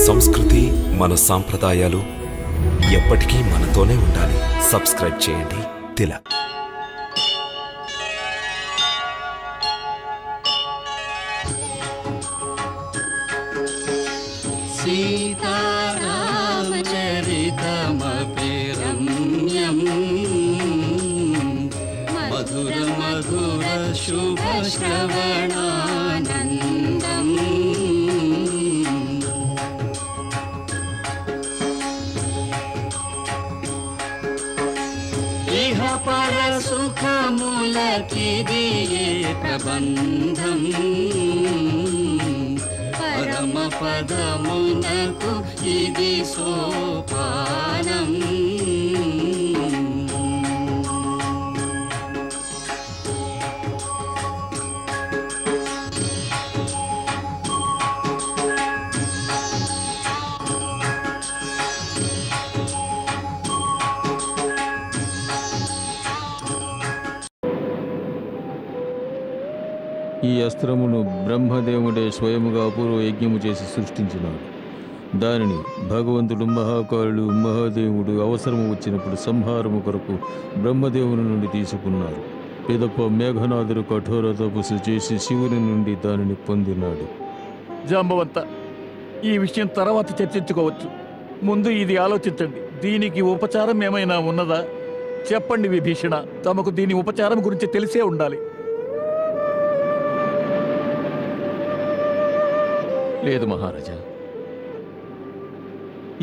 సంస్కృతి, మన సాంప్రదాయాలు ఎప్పటికీ మనతోనే ఉండాలి. సబ్స్క్రైబ్ చేయండి తిలక్. సీతారామచరితమపి రమ్యం మధుర మధుర శుభ శ్రవణానందం ఇహ పర సుఖములకిది ప్రబంధం పరమ పదమునకు ఇది సోపానం. ఈ అస్త్రమును బ్రహ్మదేవుడే స్వయముగా అపూర్వ యజ్ఞము చేసి సృష్టించినాడు. దానిని భగవంతుడు మహాకాళుడు మహాదేవుడు అవసరము వచ్చినప్పుడు సంహారము కొరకు బ్రహ్మదేవుని నుండి తీసుకున్నారు. పిదప మేఘనాథుడు కఠోర తపస్సు చేసి శివుని నుండి దానిని పొందినాడు. జాంబవంత, ఈ విషయం తర్వాత చర్చించుకోవచ్చు. ముందు ఇది ఆలోచించండి. దీనికి ఉపచారం ఏమైనా ఉన్నదా? చెప్పండి విభీషణ. తమకు దీని ఉపచారం గురించి తెలిసే ఉండాలి. లేదు మహారాజా,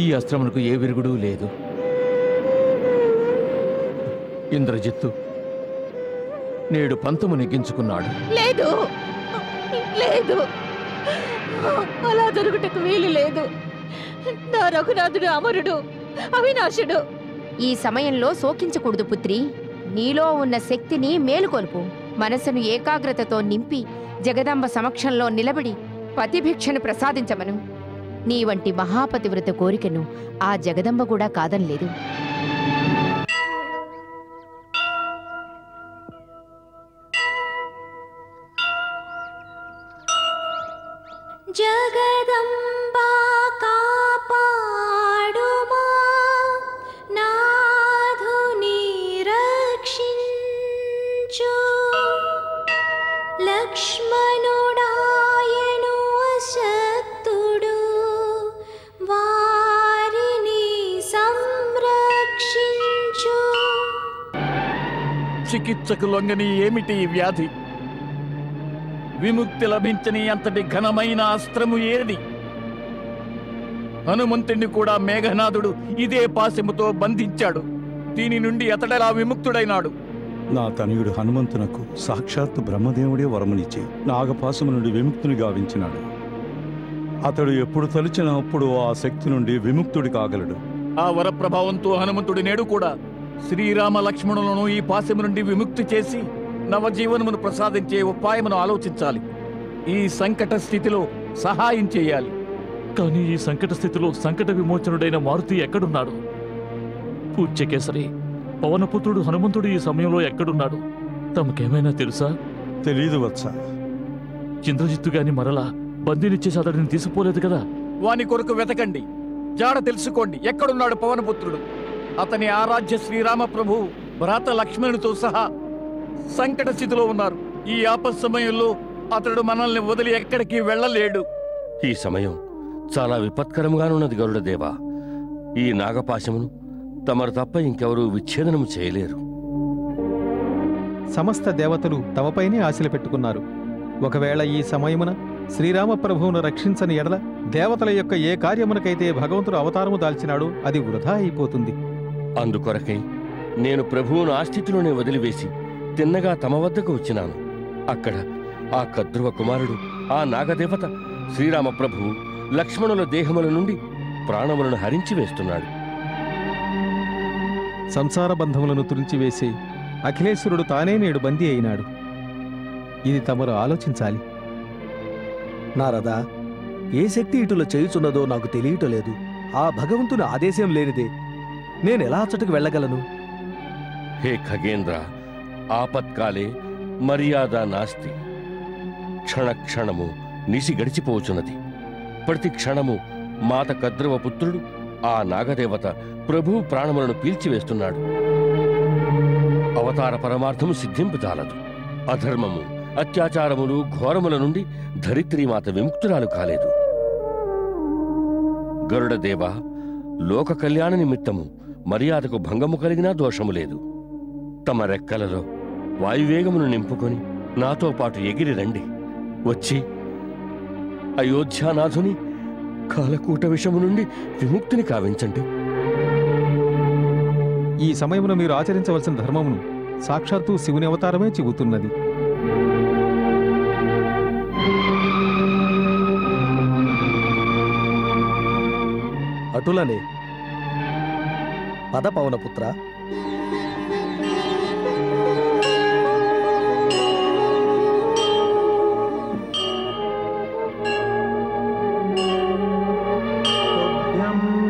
ఈ అస్త్రమునకు ఏ విరుగుడు లేదు. ఇంద్రజిత్తు నేడు పంతము నెగ్గించుకున్నాడు. లేదు లేదు, అలా జరుగుటకు వీలు లేదు. నా రఘునాథుడు అమరుడు, అవినాశుడు. ఈ సమయంలో శోకించకూడదు పుత్రి. నీలో ఉన్న శక్తిని మేలుకొల్పు. మనసును ఏకాగ్రతతో నింపి జగదంబ సమక్షంలో నిలబడి పతిభిక్షను ప్రసాదించమను. నీ వంటి మహాపతివ్రత కోరికను ఆ జగదంబ కూడా కాదనలేదు. జగదంబా కాపాడుమా, నాథుని రక్షించు. లక్ష్మణుడాయను అశక్తుడు, వారిని సంరక్షించు. చికిత్సకు లొంగని ఏమిటి ఈ వ్యాధి? విముక్తి లభించని అంతటి ఘనమైన అస్త్రము ఏది? హనుమంతుణ్ణి కూడా మేఘనాథుడు ఇదే పాశముతో బంధించాడు. దీని నుండి అతడెలా విముక్తుడైనాడు? నా తనయుడు హనుమంతునకు సాక్షాత్తు బ్రహ్మదేవుడే వరమునిచ్చి నాగపాశము నుండి విముక్తుని గావించినాడు. అతడు ఎప్పుడు తలిచిన అప్పుడు ఆ శక్తి నుండి విముక్తుడి కాగలడు. ఆ వరప్రభావంతో హనుమంతుడి నేడు కూడా శ్రీరామ లక్ష్మణులను ఈ పాశము నుండి విముక్తి చేసి నవజీవనమును ప్రసాదించే ఉపాయమును ఆలోచించాలి. ఈ సంకట స్థితిలో సహాయం చేయాలి. కానీ ఈ సంకట స్థితిలో సంకట విమోచనుడైన మారుతి ఎక్కడున్నాడు? పూజ్యకేసరి, పవనపుత్రుడు హనుమంతుడు ఈ సమయంలో ఎక్కడున్నాడు? తమకేమైనా తెలుసా? తెలీదు వత్స. ఇంద్రజిత్తు గాని మరలా బందీనిచ్చేసి అతడిని తీసుకుపోలేదు కదా? వాని కొరకు వెతకండి, జాడ తెలుసుకోండి. ఎక్కడున్నాడు పవనపుత్రుడు? అతని ఆరాధ్య శ్రీరామ ప్రభు భ్రాత లక్ష్మణునితో సహా సంకట స్థితిలో ఉన్నారు. ఈ ఆపత్ సమయంలో అతడు మనల్ని వదిలి ఎక్కడికి వెళ్ళలేడు. ఈ సమయం చాలా విపత్కరముగానున్నది గరుడదేవా. ఈ నాగపాశమును తమరు తప్ప ఇంకెవరూ విచ్ఛేదనము చేయలేరు. సమస్త దేవతలు తమపైనే ఆశలు పెట్టుకున్నారు. ఒకవేళ ఈ సమయమున శ్రీరామ ప్రభువును రక్షించని ఎడల దేవతల యొక్క ఏ కార్యమునకైతే భగవంతుడు అవతారము దాల్చినాడో అది వృధా అయిపోతుంది. అందుకొరకై నేను ప్రభువును ఆ స్థితిలోనే వదిలివేసి తిన్నగా తమ వద్దకు వచ్చినాను. అక్కడ ఆ కద్రువ కుమారుడు, ఆ నాగదేవత శ్రీరామ ప్రభువు లక్ష్మణుల దేహముల నుండి ప్రాణములను హరించి వేస్తున్నాడు. సంసార బంధములను తురించివేసి అఖిలేశ్వరుడు తానే నేడు బందీ అయినాడు. ఇది తమరు ఆలోచించాలి. నారదా, ఏ శక్తి ఇటులో చేయుచున్నదో నాకు తెలియటలేదు. ఆ భగవంతుని ఆదేశం లేనిదే నేనెలా అచ్చటకు వెళ్ళగలను? హే ఖగేంద్ర, ఆపత్కాలే మర్యాద నాస్తి. క్షణక్షణము నిసి గడిచిపోవచ్చున్నది. ప్రతి క్షణము మాత కద్రవ పుత్రుడు ఆ నాగదేవత ప్రభు ప్రాణములను పీల్చివేస్తున్నాడు. అవతార పరమార్థము సిద్ధింపజాలదు. అధర్మము, అత్యాచారములు, ఘోరముల నుండి ధరిత్రీమాత విముక్తురాలు కాలేదు. గరుడదేవ, లోక కళ్యాణ నిమిత్తము మర్యాదకు భంగము కలిగినా దోషము లేదు. తమ రెక్కలలో వాయువేగమును నింపుకొని నాతో పాటు ఎగిరి రండి. వచ్చి అయోధ్యానాథుని కాలకూట విషము నుండి విముక్తిని కావించండి. ఈ సమయమున మీరు ఆచరించవలసిన ధర్మమును సాక్షాత్తు శివుని అవతారమే చెబుతున్నది. అటులనే పద పవనపుత్ర.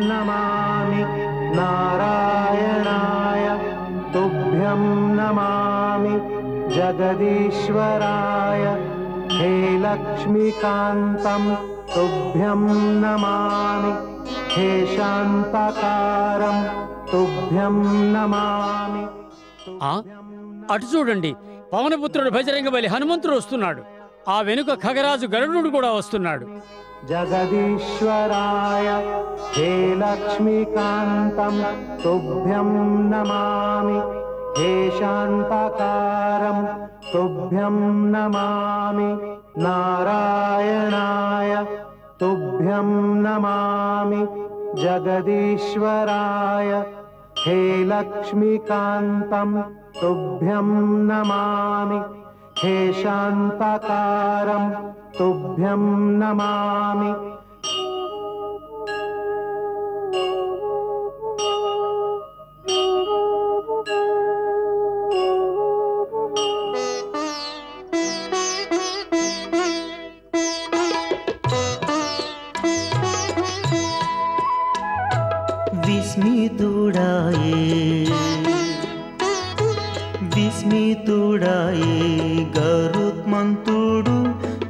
నమామి నారాయణాయ తుభ్యం నమామి జగదీశ్వరాయ హే లక్ష్మీకాంతం తుభ్యం నమామి హే శాంతకారం తుభ్యం నమామి. అటు చూడండి, పవనపుత్రుడు బజరంగ బలి హనుమంతుడు వస్తున్నాడు. ఆ వెనుక ఖగరాజు గరుడు కూడా వస్తున్నాడు. జగదీశ్వరాయ హే లక్ష్మీకాంతం తుభ్యం నమామి హే శాంతకారం తుభ్యం నమామి. నారాయణాయ తుభ్యం నమామి జగదీశ్వరాయ హే లక్ష్మీకాంతం తుభ్యం నమామి హే శాంతకారం తుభ్యం నమామి. విస్మితుడాయే గరుత్మంతుడు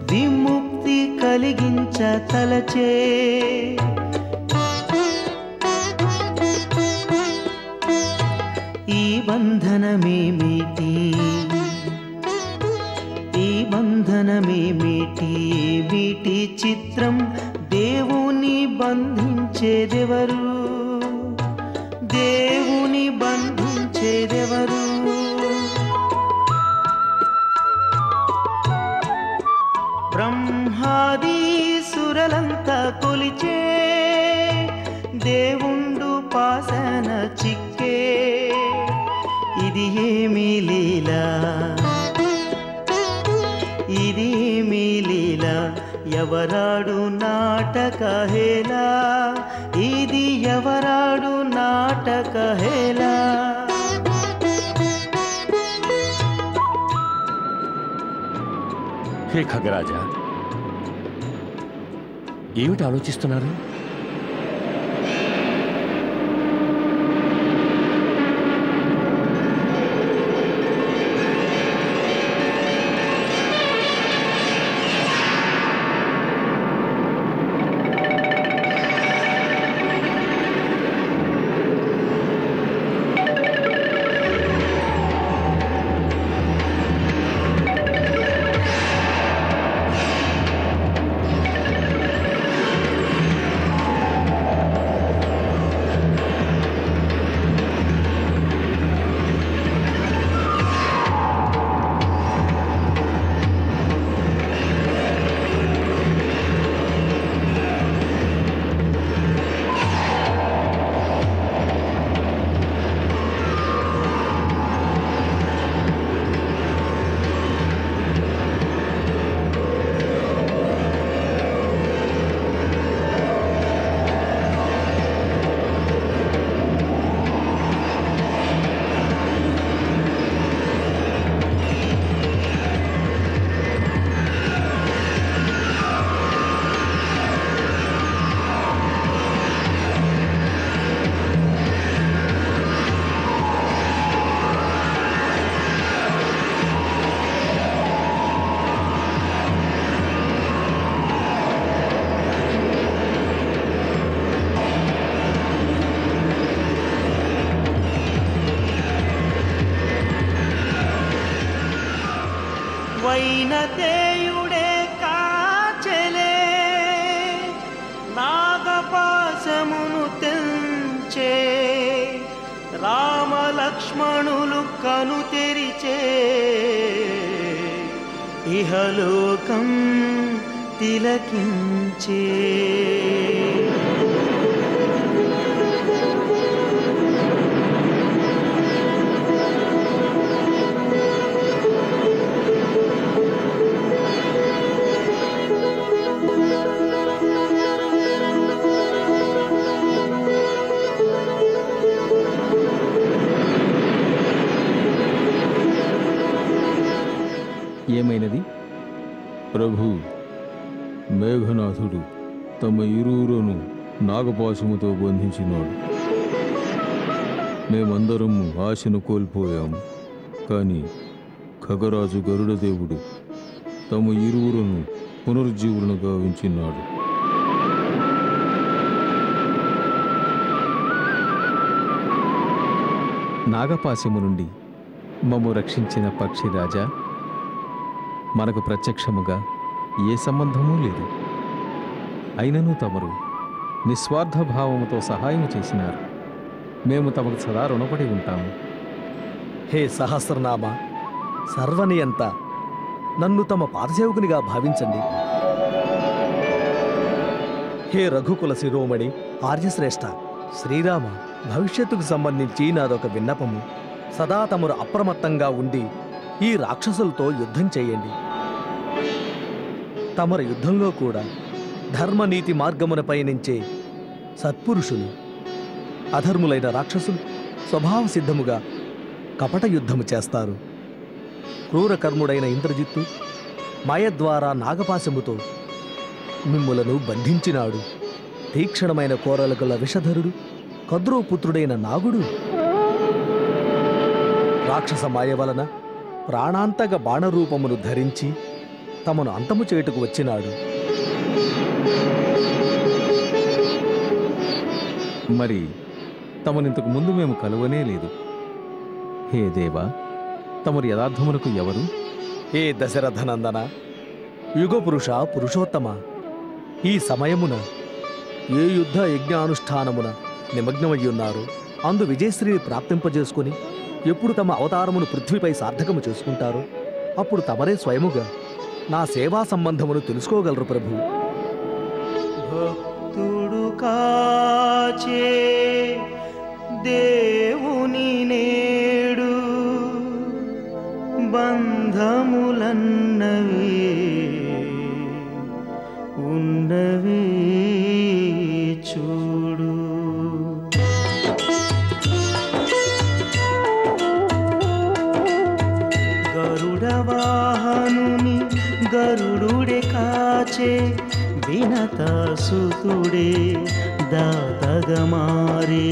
విముక్తి కలిగించ తలచే. ఈ బంధనమేమిటి, ఈ బంధనమేమిటి, వీటి చిత్రం దేవుని బంధించేదెవరు, దేవుని బంధించేదెవరు. బ్రహ్మాదీసురలంతా కొలిచే దేవుండు పాసన చిక్కే. ఇది ఏమీ లీలా, ఇది ఏమీ లీలా, ఎవరాడు నాటక హేలా, ఇది ఎవరాడు నాటక హేలా. హే ఖగరాజా, ఏమిటి ఆలోచిస్తున్నారు? భరతేయుడే కాచెలే నాగపాశమును తెంచే రామ లక్ష్మణులు కను తెరిచే ఇహలోకం తిలకించే ఏమైనది ప్రభు? మేఘనాథుడు తమ ఇరువురును నాగపాశముతో బంధించినాడు. మేమందరము ఆశను కోల్పోయాము. కానీ ఖగరాజు గరుడదేవుడు తమ ఇరువురును పునరుజ్జీవులను గావించినాడు. నాగపాశము నుండి మమ్ము రక్షించిన పక్షిరాజా, మనకు ప్రత్యక్షముగా ఏ సంబంధమూ లేదు. అయినను తమరు నిస్వార్థ భావముతో సహాయం చేసినారు. మేము తమకు సదా రుణపడి ఉంటాము. హే సహస్రనామ సర్వనియంత, నన్ను తమ పాదసేవకునిగా భావించండి. హే రఘుకుల శిరోమణి ఆర్యశ్రేష్ఠ శ్రీరామ, భవిష్యత్తుకు సంబంధించి నాదొక విన్నపము. సదా తమరు అప్రమత్తంగా ఉండి ఈ రాక్షసులతో యుద్ధం చేయండి. తమరు యుద్ధంలో కూడా ధర్మనీతి మార్గమున పయనించే సత్పురుషులు, అధర్ములైన రాక్షసులు స్వభావ సిద్ధముగా కపట యుద్ధము చేస్తారు. క్రూరకర్ముడైన ఇంద్రజిత్తు మాయ ద్వారా నాగపాశముతో మిమ్ములను బంధించినాడు. తీక్షణమైన కోరలగల విషధరుడు కద్రోపుత్రుడైన నాగుడు రాక్షస మాయ వలన ప్రాణాంతక బాణరూపమును ధరించి తమను అంతము చేయుటకు వచ్చినాడు. మరి తమనింతకు ముందు మేము కలువనే లేదు. హే దేవా, తమరు యథార్థమునకు ఎవరు? ఏ దశరథనందన, యుగపురుష పురుషోత్తమ, ఈ సమయమున ఏ యుద్ధ యజ్ఞానుష్ఠానమున నిమగ్నమయ్యున్నారు. అందు విజయశ్రీని ప్రాప్తింపజేసుకుని ఎప్పుడు తమ అవతారమును పృథ్వీపై సార్థకము చేసుకుంటారో అప్పుడు తమరే స్వయముగా నా సేవా సంబంధమును తెలుసుకోగలరు ప్రభు. భక్తుడు కాచే దేవుని నేడు బంధములన్నవి ఉన్నవి చూడు. గరుడవాహనుని గరుడుడే కాచే వినతాసుతుడే దాతగమారే.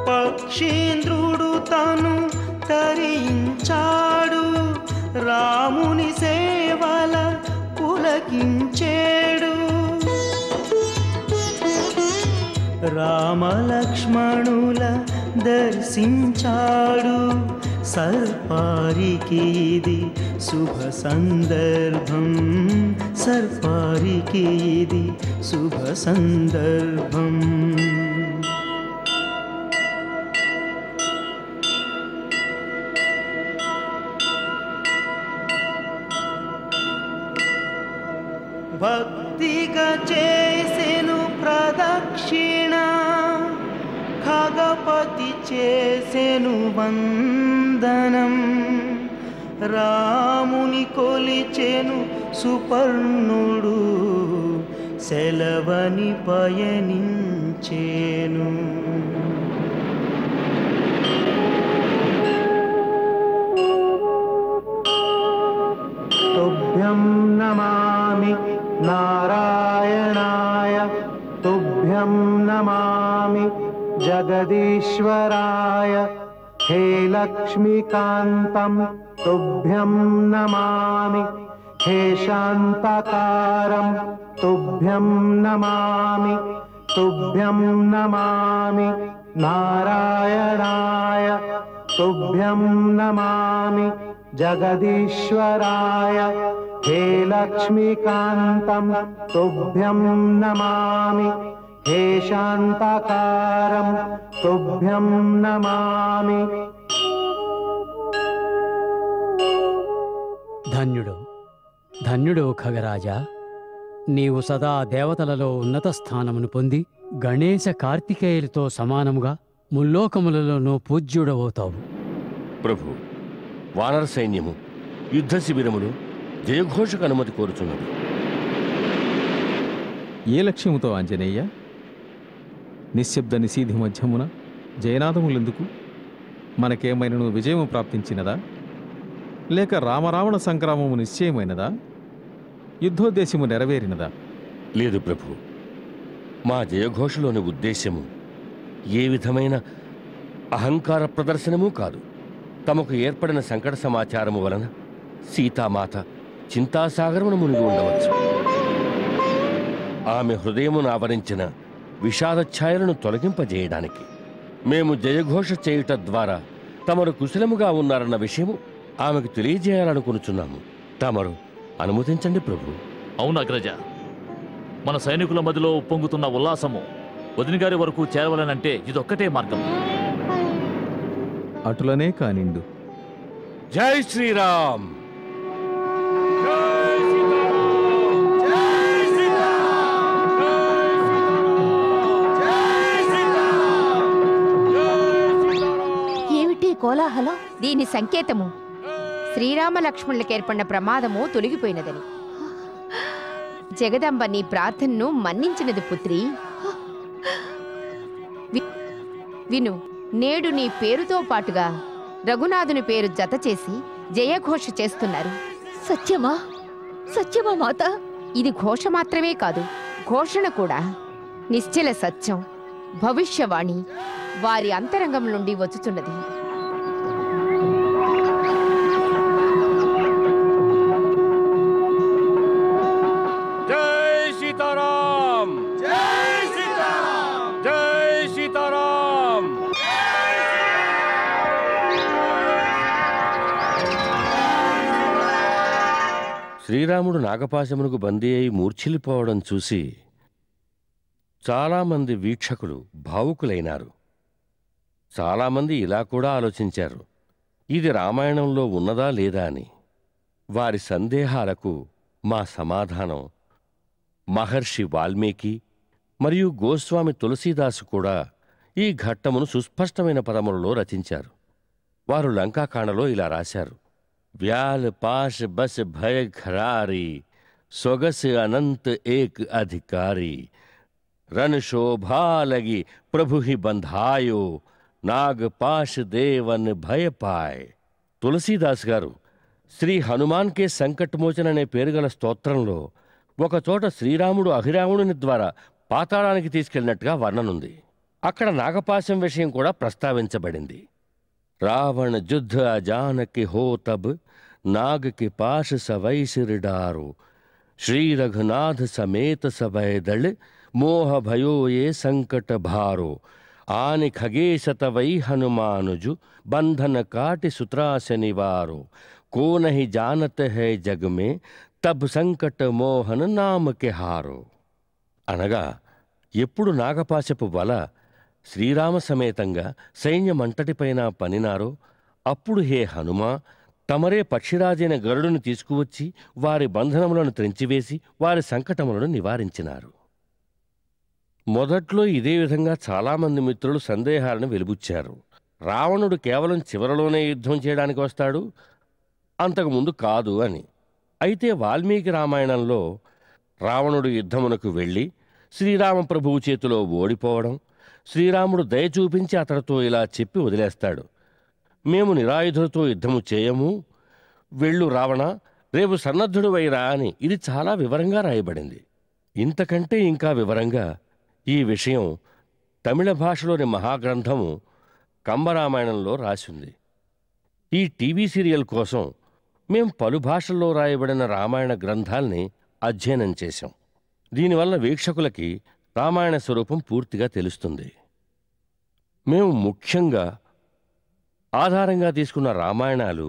పక్షీంద్రుడు తను తరించాడు, రాముని సేవల పులకించేడు. రామలక్ష్మణుల దర్శించాడు, సర్పారికి ఇది శుభ సందర్భం. సర్పారికి ఇది శుభ సందర్భం. భక్తిగా చేసెను ప్రదక్షిణ, ఖగపతి చేసెను వందనం. రాముని కొలిచెను సుపర్ణుడు, సెలవని పయనించేను. తుభ్యం నమామి నారాయణాయ, తుభ్యం నమామి జగదీశ్వరాయ. హే లక్ష్మీకాంతం తుభ్యం నమామి, హే శాంతకారం తుభ్యం నమామి. తుభ్యం నమామి నారాయణాయ, తుభ్యం నమామి जगदीश्वराय हे लक्ष्मीकान्तं तुभ्यं नमामि हे शान्ताकारं तुभ्यं नमामि। ధన్యుడు ధన్యుడు ఖగరాజా, నీవు సదా దేవతలలో ఉన్నత స్థానమును పొంది గణేశ కార్తికేయులతో సమానముగా ముల్లోకములలోనూ పూజ్యుడవుతావు. ప్రభు, వానర సైన్యము యుద్ధ శిబిరములు జయఘోషకు అనుమతి కోరుచున్నది. ఏ లక్ష్యముతో ఆంజనేయ? నిశ్శబ్ద నిశీధి మధ్యమున జయనాదములెందుకు? మనకేమైనను విజయము ప్రాప్తించినదా? లేక రామరావణ సంగ్రామము నిశ్చయమైనదా? యుద్ధోద్దేశము నెరవేరినదా? లేదు ప్రభు, మా జయఘోషలోని ఉద్దేశ్యము ఏ విధమైన అహంకార ప్రదర్శనమూ కాదు. తమకు ఏర్పడిన సంకట సమాచారము వలన సీతామాత చింతాసాగరమును మునిగి ఉండవచ్చు. ఆమె హృదయమును ఆవరించిన విషాదఛాయలను తొలగింపజేయడానికి మేము జయఘోష చేయుట ద్వారా తమరు కుశలముగా ఉన్నారన్న విషయము ఆమెకు తెలియజేయాలనుకునుచున్నాము. తమరు అనుమతించండి ప్రభు. అవును అగ్రజ, మన సైనికుల మధ్యలో ఉప్పొంగుతున్న ఉల్లాసము వదిన గారి వరకు చేరవలనంటే ఇదొక్కటే మార్గం. అటులనే కానిండు. జై శ్రీరామ్. ఏమిటి కోలాహలం? దీని సంకేతము శ్రీరామ లక్ష్మణులకు ఏర్పడిన ప్రమాదము తొలగిపోయినదని. జగదంబ నీ ప్రార్థనను మన్నించినది పుత్రి. విను, నేడు నీ పేరుతో పాటుగా రఘునాథుని పేరు జత చేసి జయఘోష చేస్తున్నారు. సత్యమా? సత్యమా మాత? ఇది ఘోష మాత్రమే కాదు, ఘోషణ కూడా. నిశ్చల సత్యం, భవిష్యవాణి వారి అంతరంగం నుండి వచ్చుచున్నది. జై సీతారాం! జై సీతారాం! జై సీతారాం! శ్రీరాముడు నాగపాశమునకు బందీ అయి మూర్ఛిల్లిపోవడం చూసి చాలామంది వీక్షకులు భావుకులైనారు. చాలామంది ఇలా కూడా ఆలోచించారు, ఇది రామాయణంలో ఉన్నదా లేదా అని. వారి సందేహాలకు మా సమాధానం మహర్షి వాల్మీకి మరియు గోస్వామి తులసీదాసు కూడా ఈ ఘట్టమును సుస్పష్టమైన పదములలో రచించారు. వారు లంకాకాండలో ఇలా రాశారు: వ్యాల్ పాశ బస్ భయ ఖరారి సొగస్ అనంత ఏక్ అధికారి రన్ శోభాలగి ప్రభుహి బంధాయో నాగ్ పాశ దేవన్ భయపాయ్. తులసీదాస్ గారు శ్రీ హనుమాన్ కే సంకటమోచన అనే పేరుగల స్తోత్రంలో ఒకచోట శ్రీరాముడు అహిరావణుని ద్వారా పాతాళానికి తీసుకెళ్లినట్టుగా వర్ణనుంది. అక్కడ నాగపాశం విషయం కూడా ప్రస్తావించబడింది. రావణ యుద్ధ అజానకి హో తబ్ నాగ్ కి పాశ సవై సిరిడారు శ్రీ రఘునాథ సమేత సభయ దళ్ మోహ భయో ఏ సంకట భారో ఆని ఖగేశత వై హనుమానుజు బంధన కాటి సుత్రాస నివారో కో నహి జానత హై జగ్ మే తబ్ సంకట మోహన నామకే హారో. అనగా ఎప్పుడు నాగపాశపు వల శ్రీరామ సమేతంగా సైన్యమంతటిపైన పనినారో అప్పుడు హే హనుమా, తమరే పక్షిరాజైన గరుడుని తీసుకువచ్చి వారి బంధనములను త్రెంచివేసి వారి సంకటములను నివారించినారు. మొదట్లో ఇదే విధంగా చాలామంది మిత్రులు సందేహాలను వెలుబుచ్చారు. రావణుడు కేవలం చివరలోనే యుద్ధం చేయడానికి వస్తాడు, అంతకుముందు కాదు అని. అయితే వాల్మీకి రామాయణంలో రావణుడు యుద్ధమునకు వెళ్ళి శ్రీరామప్రభువు చేతిలో ఓడిపోవడం, శ్రీరాముడు దయ చూపించి అతడితో ఇలా చెప్పి వదిలేస్తాడు: మేము నిరాయుధులతో యుద్ధము చేయము, వెళ్ళు రావణ, రేపు సన్నద్ధుడు వైరా అని. ఇది చాలా వివరంగా రాయబడింది. ఇంతకంటే ఇంకా వివరంగా ఈ విషయం తమిళ భాషలోని మహాగ్రంథము కంబరామాయణంలో రాసింది. ఈ టీవీ సీరియల్ కోసం మేం పలు భాషల్లో రాయబడిన రామాయణ గ్రంథాల్ని అధ్యయనం చేశాం. దీనివల్ల వీక్షకులకి రామాయణ స్వరూపం పూర్తిగా తెలుస్తుంది. మేము ముఖ్యంగా ఆధారంగా తీసుకున్న రామాయణాలు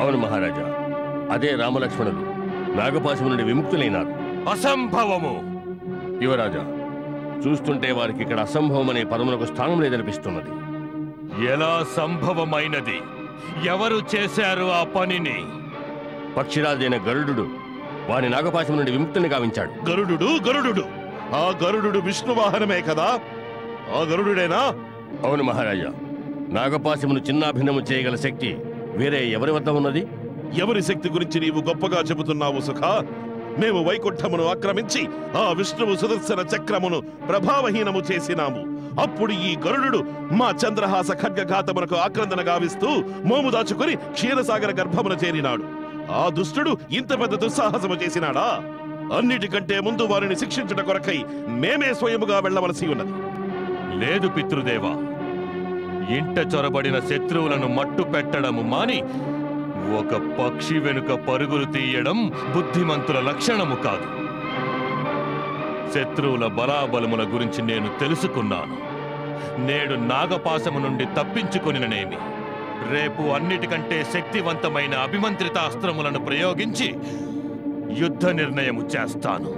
అవును మహారాజా, అదే రామలక్ష్మణులు నాగపాశము నుండి విముక్తులైనారు. అసంభవము! యువరాజా, చూస్తుంటే వారికి ఇక్కడ అసంభవం అనే పదములకు స్థానం లేదనిపిస్తున్నది. ఎలా సంభవమైనది? ఎవరు చేశారు ఆ పనిని? పక్షిరాజైన గరుడు వారి నాగపాశం నుండి విముక్తుని గావించాడు. గరుడు ఆ గరుడు విష్ణు వాహనమే కదా? ఆ గరుడేనా? అవును మహారాజా, నాగపాశమును చిన్నాభిన్నము చేయగల శక్తి వేరే ఎవరి వద్ద ఉన్నది? ఎవరి శక్తి గురించి నీవు గొప్పగా చెబుతున్నావు సుఖ? మేము వైకుంఠమును ఆక్రమించి ఆ విష్ణువు సుదర్శన చక్రమును ప్రభావహీనము చేసినాము. అప్పుడు ఈ గరుడు మా చంద్రహాస ఖడ్గఘాతమునకు ఆక్రందన గావిస్తూ మోము దాచుకుని క్షీరసాగర గర్భమున చేరినాడు. ఆ దుష్టుడు ఇంత పెద్ద దుస్సాహసము చేసినాడా? అన్నిటికంటే ముందు వారిని శిక్షించుట కొరకై మేమే స్వయముగా వెళ్లవలసి ఉన్నది. లేదు పితృదేవా, ఇంట చొరబడిన శత్రువులను మట్టు పెట్టడము మాని ఒక పక్షి వెనుక పరుగులు తీయడం బుద్ధిమంతుల లక్షణము కాదు. శత్రువుల బలాబలముల గురించి నేను తెలుసుకున్నాను. నేడు నాగపాశము నుండి తప్పించుకొనిననేమి, రేపు అన్నిటికంటే శక్తివంతమైన అభిమంత్రిత అస్త్రములను ప్రయోగించి యుద్ధ నిర్ణయము చేస్తాను.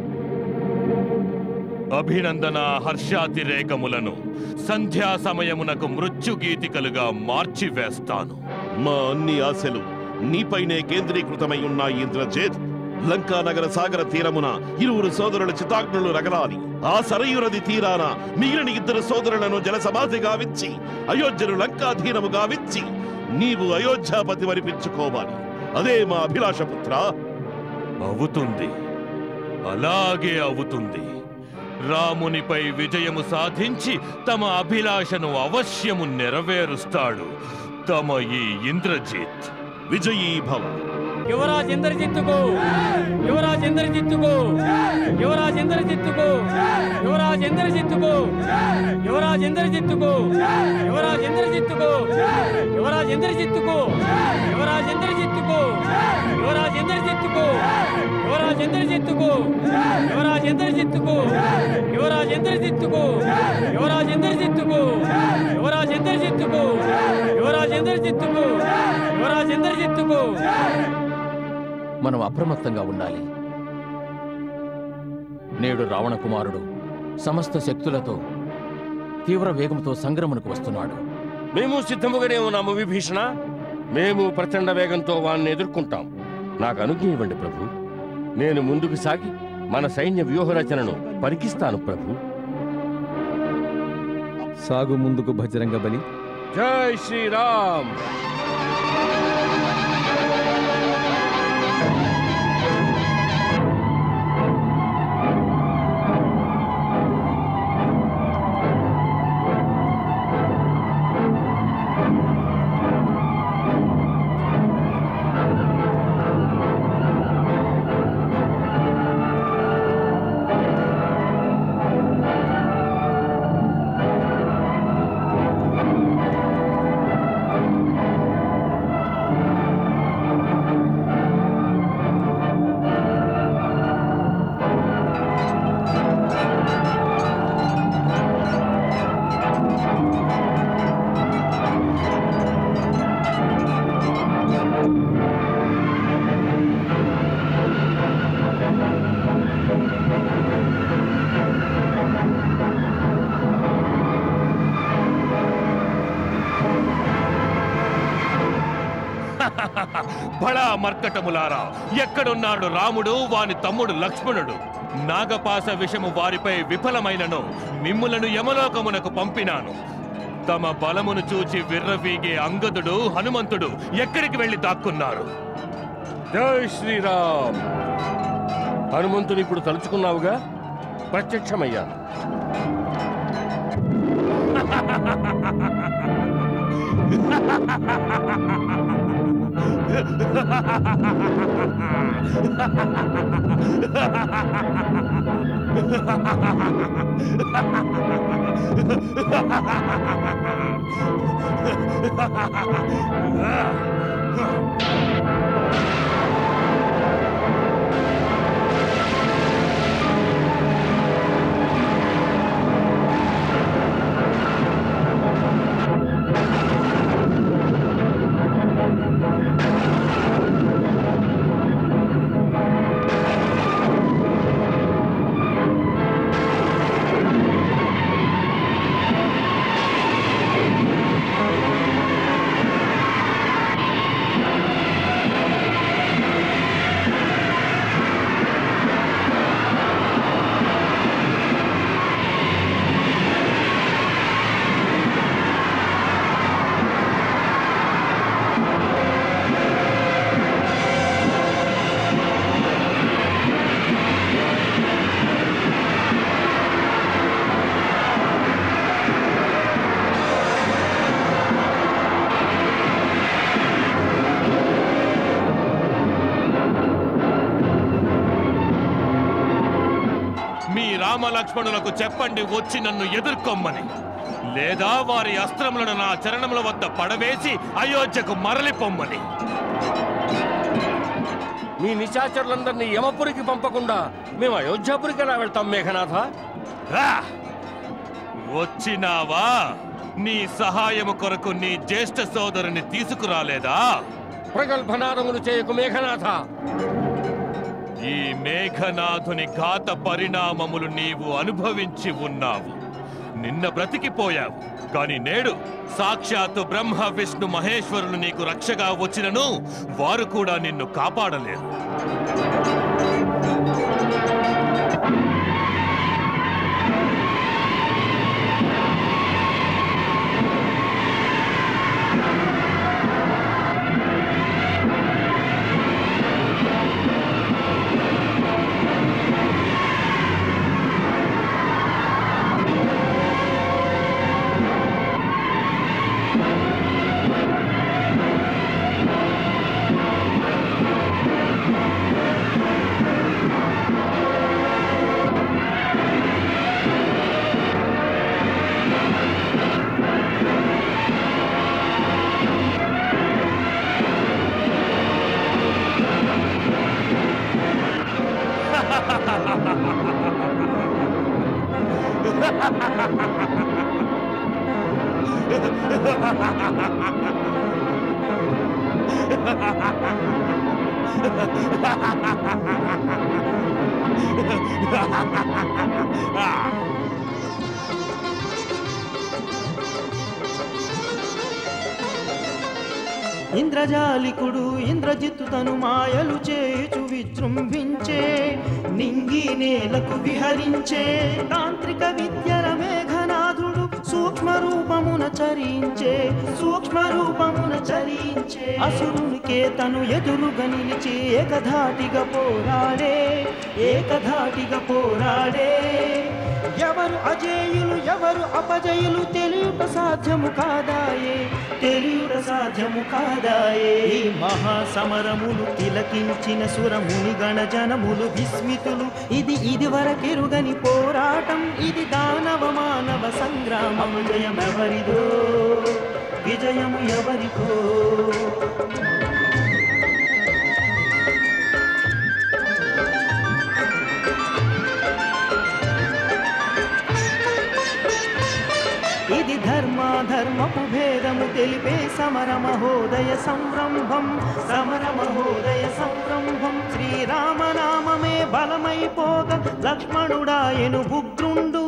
అభినందన హర్షాతిరేకములను సంధ్యా సమయమునకు మృత్యుగీతికలుగా మార్చివేస్తాను. మా అన్ని ఆశలు నీపైనే కేంద్రీకృతమై ఉన్నాయి ఇంద్రజిత్. లంకా నగర సాగర తీరమున ఇరువురు సోదరుల చితాగ్నులు రగలాలి. ఆ సరయు నది తీరాన మిగిలిన ఇద్దరు సోదరులను జలసమాధి గావించి అయోధ్యను లంకాధీనము గావించి నీవు అయోధ్యాపతి వరిపించుకోవాలి. అదే మా అభిలాషపుత్ర. అవుతుంది, అలాగే అవుతుంది. రామునిపై విజయము సాధించి తమ అభిలాషను అవశ్యము నెరవేరుస్తాడు తమ ఈ ఇంద్రజిత్. విజయీ భవ. యువరాజ్ ఇంద్రజిత్తుకు, యువరాజ్ ఇంద్రజిత్తుకు, యువరాజ్ ఇంద్రజిత్తుకు, యువరాజ్ ఇంద్రజిత్తుకు, యువరాజ్ ఇంద్రజిత్తుకు, యువరాజ్ ఇంద్రజిత్తుకు, యువరాజ్ ఇంద్రజిత్తుకు, యువరాజ్ ఇంద్రజిత్తుకు, యువరాజ్ ఇంద్రజిత్తుకు, యువరాజ్ ఇంద్రజిత్తుకు, యువరాజ్ ఇంద్రజిత్తుకు, యువరాజ్ ఇంద్రజిత్తుకు, యువరాజ్ ఇంద్రజిత్తుకు, యువరాజ్ ఇంద్రజిత్తుకు, యువరాజ్ ఇంద్రజిత్తుకు, యువరాజ్ ఇంద్రజిత్తుకు. మనం అప్రమత్తంగా ఉండాలి. నేడు రావణ కుమారుడు సమస్త శక్తులతో తీవ్ర వేగంతో సంగ్రమణకు వస్తున్నాడు. మేము సిద్ధముగానే ఉన్నాము విభీషణ. మేము ప్రచండ వేగంతో వాణ్ణి ఎదుర్కొంటాం. నాకు అనుజ్ఞ ఇవ్వండి ప్రభు. నేను ముందుకు సాగి మన సైన్య వ్యూహరచనను పరికిస్తాను ప్రభు. సాగు ముందుకు బజరంగ బలి. జై శ్రీరామ్. బడా మర్కటములారా, ఎక్కడున్నాడు రాముడు, వాని తమ్ముడు లక్ష్మణుడు? నాగపాశ విషము వారిపై విఫలమైనను మిమ్ములను యమలోకమునకు పంపినాను. తమ బలమును చూచి విర్రవీగే అంగదుడు, హనుమంతుడు ఎక్కడికి వెళ్లి దాక్కున్నారు? జై శ్రీరామ్. హనుమంతుని ఇప్పుడు తలుచుకున్నావుగా, ప్రత్యక్షమయ్యా. రామ లక్ష్మణులకు చెప్పండి వచ్చి నన్ను ఎదుర్కొమ్మని. లేదా వారి అస్త్రములను నా చరణముల వద్ద పడవేసి అయోధ్యకు మరలిపొమ్మని. మీ నిశాచరులందరినీ యమపురికి పంపకుండా మేము అయోధ్యాపురికి ఎలా వెళ్తాం మేఘనాథ? రా! వచ్చినావా? నీ సహాయము కొరకు నీ జ్యేష్ఠ సోదరుని తీసుకురాలేదా? ప్రగల్భనాదములు చేయకు మేఘనాథ. ఈ మేఘనాథుని ఘాత పరిణామములు నీవు అనుభవించి ఉన్నావు. నిన్న బ్రతికిపోయావు, కాని నేడు సాక్షాత్తు బ్రహ్మ విష్ణు మహేశ్వరులు నీకు రక్షగా వచ్చినను వారు కూడా నిన్ను కాపాడలేరు. ఇంద్రజాలికుడు ఇంద్రజిత్తు తను మాయలు చేయుచు విజృంభించే, నింగి నేలకు విహరించే తాంత్రిక విద్యల మేఘనాథుడు సూక్ష్మ రూపమున చరించే అసురునికే తను ఎదురుగా నిలిచి ఏకధాటిగా పోరాడే ఎవరు అజేయులు ఎవరు అపజయులు తెలియుట సాధ్యము కాదాయే ఈ మహాసమరములు తిలకించిన సురముని గణజనములు విస్మితులు ఇది వరకెరుగని పోరాటం, ఇది దానవ మానవ సంగ్రామం. జయమెవరిదో విజయము ఎవరికో. ఇది ధర్మపు భేదము తెలిపే సమర మహోదయ సంరంభం. శ్రీరామనామమే బలమైపోగ లక్ష్మణుడాయను ఉగ్రుండు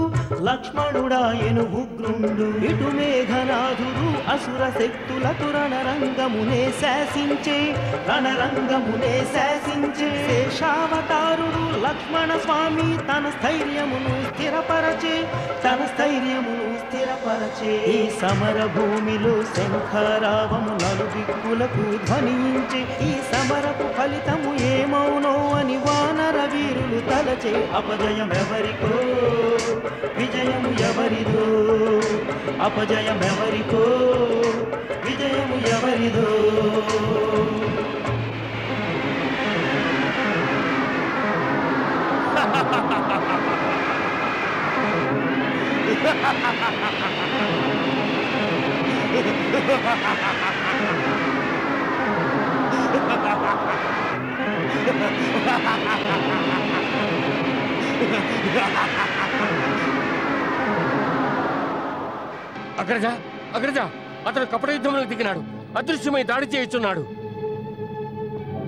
ఇటు మేఘనాథుడు అసుర శక్తులతో రణరంగమునే శాసించే శేషావతారుడు లక్ష్మణ స్వామి తన స్థైర్యమును స్థిరపరచే ఈ సమర భూమిలో శంఖరావము నలుదిక్కులకు ధ్వనించే. ఈ సమరపు ఫలితము ఏమౌనో అని వానర వీరులు తలచే. అపజయమెవరికో విజయము ఎవరిదో, అపజయమెవరికో విజయము ఎవరిదో. అగ్రజ అతను కపట యుద్ధంలోకి దిగినాడు. అదృశ్యమై దాడి చేయుచున్నాడు.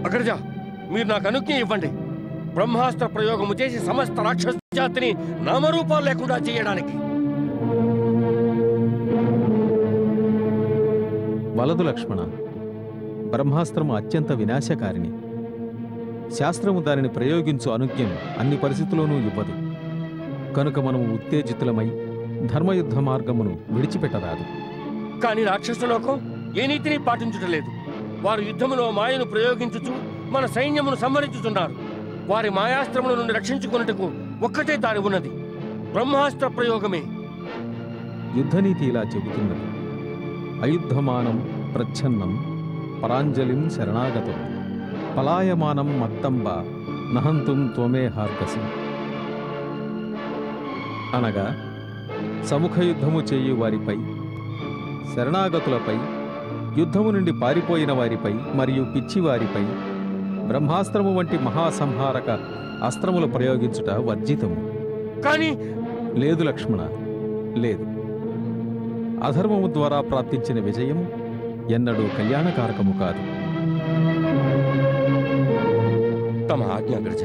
అగ్రజ మీరు నాకు అనుజ్ఞ ఇవ్వండి. బ్రహ్మాస్త్ర ప్రయోగము చేసి సమస్త రాక్షస జాతిని నామరూపాలు లేకుండా చేయడానికి. వలదు లక్ష్మణ. బ్రహ్మాస్త్రము అత్యంత వినాశకారిణి. శాస్త్రము దానిని ప్రయోగించు అనుజ్ఞను అన్ని పరిస్థితుల్లోనూ ఇవ్వదు. కనుక మనము ఉత్తేజితులమై ధర్మయుద్ధ మార్గమును విడిచిపెట్టరాదు. కాని రాక్షసులోకం ఏ నీతిని పాటించుటలేదు. వారు యుద్ధములో మాయను ప్రయోగించుచు మన సైన్యమును సంహరించుతున్నారు. వారి మాయాస్త్రముల నుండి రక్షించుకున్నట్టుకు ఒక్కటే దారి ఉన్నది, బ్రహ్మాస్త్ర ప్రయోగమే. యుద్ధనీతి ఇలా చెబుతున్నది: అయుద్ధమానం ప్రచ్ఛన్నం పరాంజలిం శరణాగతం పలాయమానం మత్తంబ నహంతుం త్వమే హార్గసి. అనగా సముఖ యుద్ధము చేయు వారిపై, శరణాగతులపై, యుద్ధము నుండి పారిపోయిన వారిపై మరియు పిచ్చివారిపై బ్రహ్మాస్త్రము వంటి మహాసంహారక అస్త్రములు ప్రయోగించుట వర్జితము. కానీ లేదు లక్ష్మణ, లేదు. అధర్మము ద్వారా ప్రాప్తించిన విజయము ఎన్నడూ కళ్యాణకారకము కాదు. తమ ఆజ్ఞ అగ్రజ.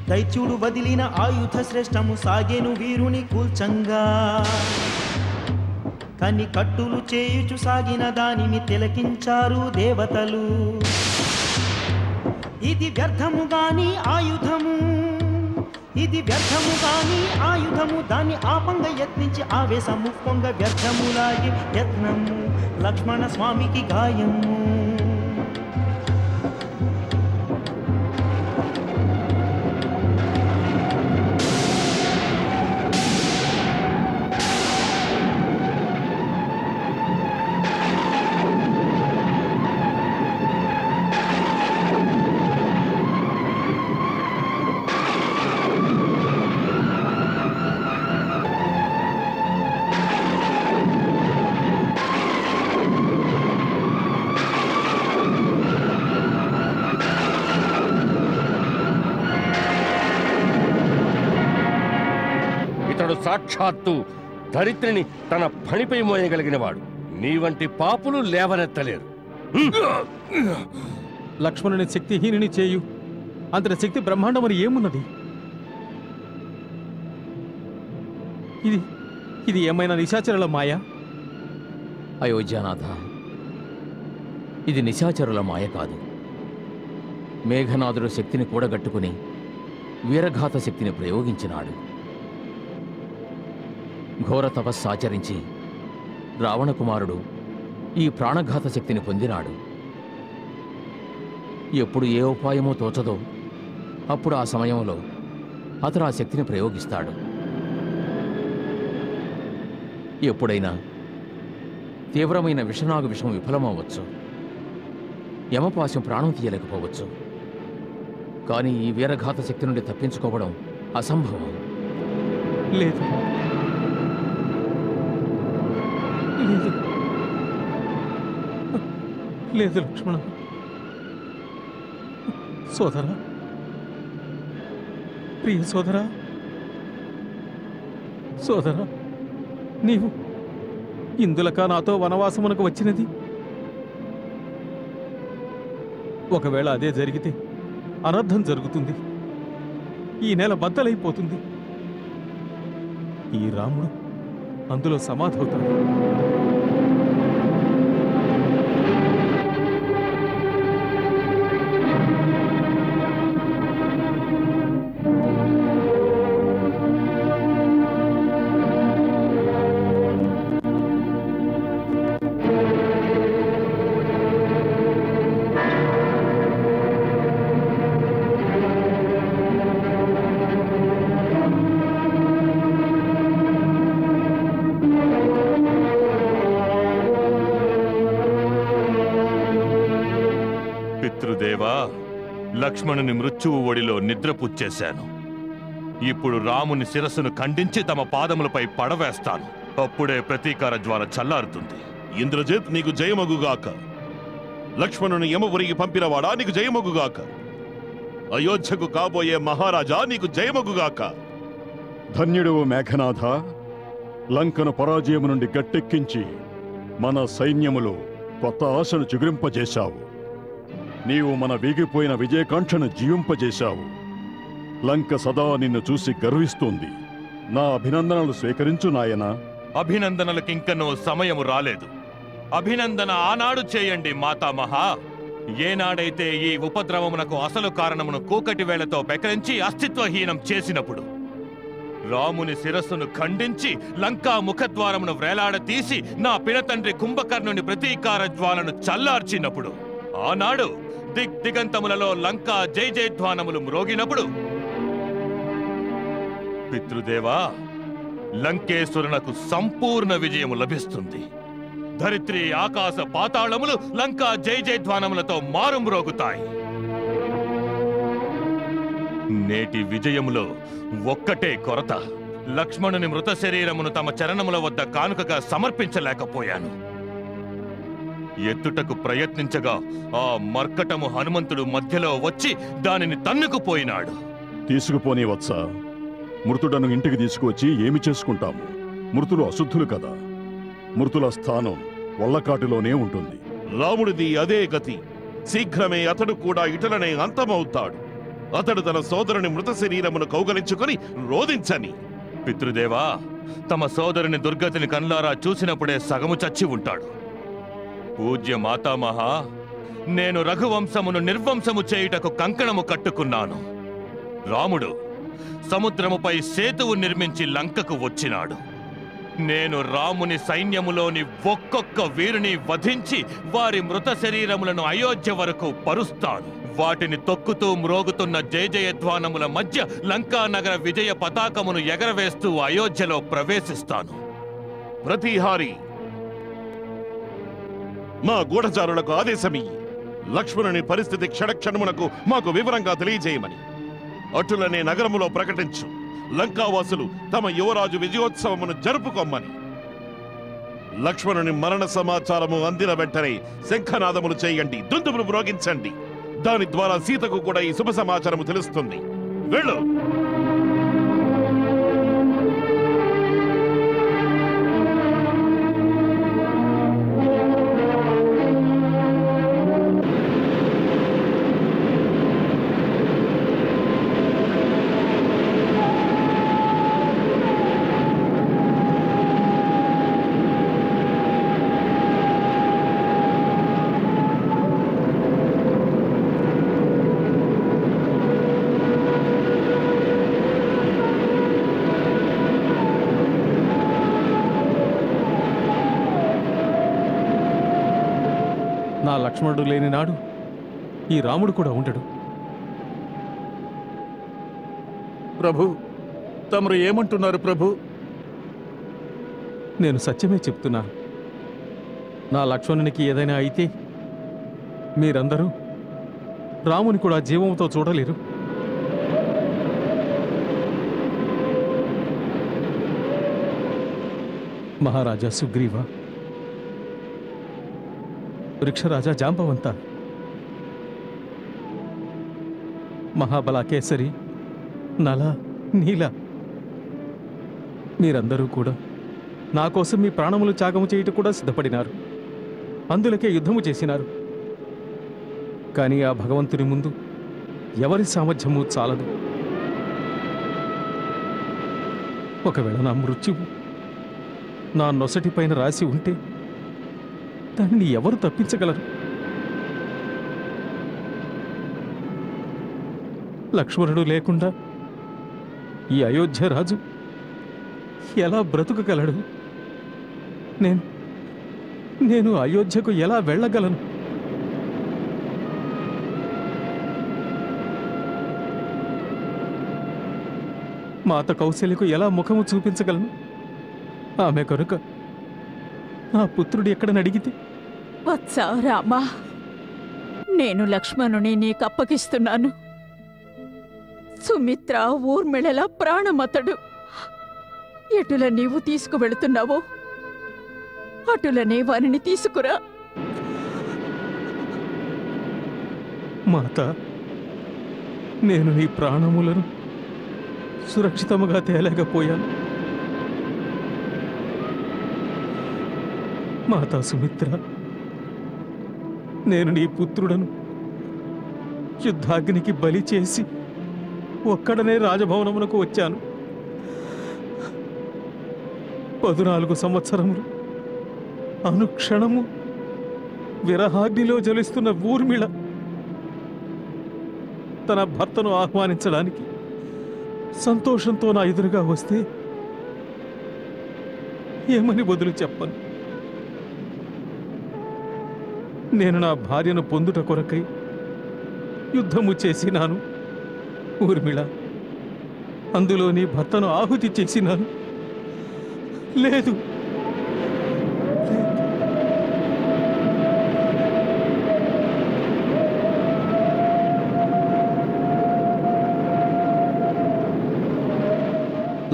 దైత్యుడు వదిలిన ఆయుధ శ్రేష్టము సాగేను వీరుని కూల్చంగా, కని కట్టులు చేయుచు సాగిన దానిని తిలకించారు దేవతలు. ఇది వ్యర్థము గాని ఆయుధము, ఇది వ్యర్థము గాని ఆయుధము, దాన్ని ఆపంగ యత్నించి ఆవేశము పొంగ వ్యర్థములాగి యత్నము లక్ష్మణ స్వామికి గాయము. సాక్షాత్తు ధరిత్రిని తన పనిపై మోయగలిగినవాడు. నీ వంటి పాపులు లేవనెత్తలేరు. లక్ష్మణుని శక్తిహీనుని చేయు అంతటి శక్తి బ్రహ్మాండమని ఏమున్నది? ఇది ఏమైనా నిశాచరుల మాయ? అయోధ్యానాథ, ఇది నిశాచరుల మాయ కాదు. మేఘనాథుడు శక్తిని కూడగట్టుకుని వీరఘాత శక్తిని ప్రయోగించినాడు. ఘోర తపస్సాచరించి రావణకుమారుడు ఈ ప్రాణఘాత శక్తిని పొందినాడు. ఎప్పుడు ఏ ఉపాయమో తోచదో అప్పుడు ఆ సమయంలో అతడు ఆ శక్తిని ప్రయోగిస్తాడు. ఎప్పుడైనా తీవ్రమైన విషనాగు విషం విఫలమవ్వచ్చు, యమపాశం ప్రాణం తీయలేకపోవచ్చు. కానీ ఈ వీరఘాత శక్తి నుండి తప్పించుకోవడం అసంభవం. లేదు లేదు లేదు లక్ష్మణ. సోదరా, ప్రియ సోదరా, సోదరా, నీవు ఇందులక నాతో వనవాసమునకు వచ్చినది? ఒకవేళ అదే జరిగితే అనర్థం జరుగుతుంది. ఈ నెల బద్దలైపోతుంది. ఈ రాముడు అందులో సమాధవుతాడు. పితృదేవా, లక్ష్మణుని మృత్యువు ఒడిలో నిద్రపుచ్చేశాను. ఇప్పుడు రాముని శిరస్సును ఖండించి తమ పాదములపై పడవేస్తాను. అప్పుడే ప్రతీకార జ్వాల చల్లారుతుంది. ఇంద్రజిత్, నీకు జయమగుగాక. లక్ష్మణుని యమపురికి పంపినవాడా, నీకు జయమగుగాక. అయోధ్యకు కాబోయే మహారాజా, నీకు జయమగుగాక. ధన్యుడు మేఘనాథ. లంకను పరాజయము నుండి గట్టెక్కించి మన సైన్యములో కొత్త ఆశను చిగురింపజేశావు. నీవు మన వీగిపోయిన విజయకాంక్షను జీవింపజేశావు. లంక సదా నిన్ను చూసి గర్విస్తోంది. నా అభినందనలు స్వీకరించు నాయనా. అభినందనలకింకనూ సమయము రాలేదు. అభినందన ఆనాడు చేయండి మాతామహా. ఏనాడైతే ఈ ఉపద్రవమునకు అసలు కారణమును కూకటి వేళతో పెకరించి అస్తిత్వహీనం చేసినప్పుడు, రాముని శిరస్సును ఖండించి లంకా ముఖద్వారమును వ్రేలాడతీసి నా పినతండ్రి కుంభకర్ణుని ప్రతీకార జ్వాలను చల్లార్చినప్పుడు, ఆనాడు దిగ్దిగంతములలో లంకా జై జయధ్వానములు మ్రోగినప్పుడు, పితృదేవా, లంకేశ్వరునకు సంపూర్ణ విజయము లభిస్తుంది. ధరిత్రి ఆకాశ పాతాళములు లంకా జై జయధ్వానములతో మారుమ్రోగుతాయి. నేటి విజయములో ఒక్కటే కొరత. లక్ష్మణుని మృత శరీరమును తమ చరణముల వద్ద కానుకగా సమర్పించలేకపోయాను. ఎత్తుటకు ప్రయత్నించగా ఆ మర్కటము హనుమంతుడు మధ్యలో వచ్చి దానిని తన్నుకుపోయినాడు. తీసుకుపోనీ వత్స. మృతుడను ఇంటికి తీసుకువచ్చి ఏమి చేసుకుంటాము? మృతులు అశుద్ధులు కదా. మృతుల స్థానం వల్లకాటిలోనే ఉంటుంది. రాముడిది అదే గతి. శీఘ్రమే అతడు కూడా ఇటలనే అంతమవుతాడు. అతడు తన సోదరుని మృత శరీరమును కౌగలించుకొని రోధించని. పితృదేవా, తమ సోదరుని దుర్గతిని కన్లారా చూసినప్పుడే సగము చచ్చి ఉంటాడు. పూజ్య మాతామహా, నేను రఘువంశమును నిర్వంశము చేయుటకు కంకణము కట్టుకున్నాను. రాముడు సముద్రముపై సేతువు నిర్మించి లంకకు వచ్చినాడు. నేను రాముని సైన్యములోని ఒక్కొక్క వీరుని వధించి వారి మృత శరీరములను అయోధ్య వరకు పరుస్తాను. వాటిని తొక్కుతూ మ్రోగుతున్న జయ జయధ్వానముల మధ్య లంకానగర విజయ పతాకమును ఎగరవేస్తూ అయోధ్యలో ప్రవేశిస్తాను. ప్రతిహారి, మా గూఢచారులకు ఆదేశమియ్యి. లక్ష్మణుని పరిస్థితి క్షణక్షణమునకు మాకు వివరంగా తెలియజేయమని. అటులనే నగరములో ప్రకటించు. లంకావాసులు తమ యువరాజు విజయోత్సవమును జరుపుకొమ్మని. లక్ష్మణుని మరణ సమాచారము అందిన వెంటనే శంఖనాదములు చేయండి, దుందుములు మ్రోగించండి. దాని ద్వారా సీతకు కూడా ఈ శుభ సమాచారము తెలుస్తుంది. వెళ్ళు. నా లక్ష్మణుడు లేని నాడు ఈ రాముడు కూడా ఉండడు. ప్రభు, తమరు ఏమంటున్నారు ప్రభు? నేను సత్యమే చెప్తున్నాను. నా లక్ష్మణునికి ఏదైనా అయితే మీరందరూ రాముని కూడా జీవంతో చూడలేరు. మహారాజా సుగ్రీవ, వృక్షరాజా జాంబవంత, మహాబల కేసరి, నల, నీల, మీరందరూ కూడా నా కోసం మీ ప్రాణములు త్యాగము చేయుట కూడా సిద్ధపడినారు. అందులకే యుద్ధము చేసినారు. కానీ ఆ భగవంతుని ముందు ఎవరి సామర్థ్యము చాలదు. ఒకవేళ నా మృత్యువు నా నొసటిపైన రాసి ఉంటే దానిని ఎవరు తప్పించగలరు? లక్ష్మణుడు లేకుండా ఈ అయోధ్య రాజు ఎలా బ్రతుకగలడు? నేను అయోధ్యకు ఎలా వెళ్ళగలను? మాత కౌశల్యకు ఎలా ముఖము చూపించగలను? ఆమె కనుక నా పుత్రుడు ఎక్కడని అడిగితే, వత్సా రామా, నేను లక్ష్మణుని నీకు అప్పగిస్తున్నాను. సుమిత్ర, ఊర్మిళల ప్రాణమతడు. ఎటుల నీవు తీసుకువెళుతున్నావో అటులనే వారిని తీసుకురా. మాత, నేను నీ ప్రాణములను సురక్షితముగా తేలేకపోయాను. మాతా సుమిత్ర, నేను నీ పుత్రుడను యుద్ధాగ్నికి బలి చేసి ఒక్కడనే రాజభవనమునకు వచ్చాను. 14 సంవత్సరములు అనుక్షణము విరహాగ్నిలో జలిస్తున్న ఊర్మిళ తన భర్తను ఆహ్వానించడానికి సంతోషంతో నా ఎదురుగా వస్తే ఏమని బదులు చెప్పను. నేను నా భార్యను పొందుట కొరకై యుద్ధము చేసినాను ఊర్మిళ, అందులో నీ భర్తను ఆహుతి చేసినాను. లేదు,